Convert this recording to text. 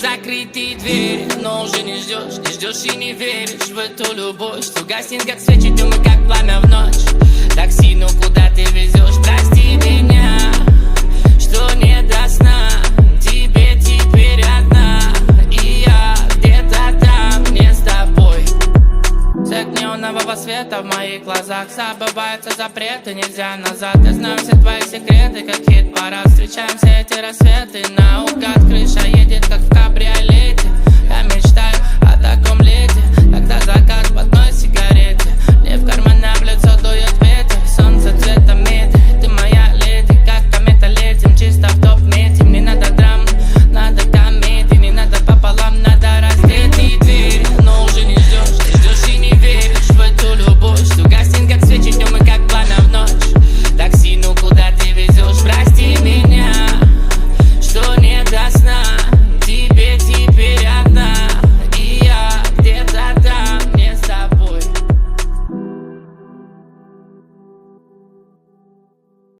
закрытые двери, но уже не ждешь и не веришь в эту любовь, что гаснет как свечи, дымы как пламя в ночь. Такси, ну куда ты везешь? Прости меня, что не до сна. Тебе теперь одна, и я где-то там, не с тобой. Свет неонового света в моих глазах, забываются запреты, нельзя назад. Я знаю все твои секреты, как хит-парад. Встречаем все эти рассветы наугад, крыша едет как в кабриолете.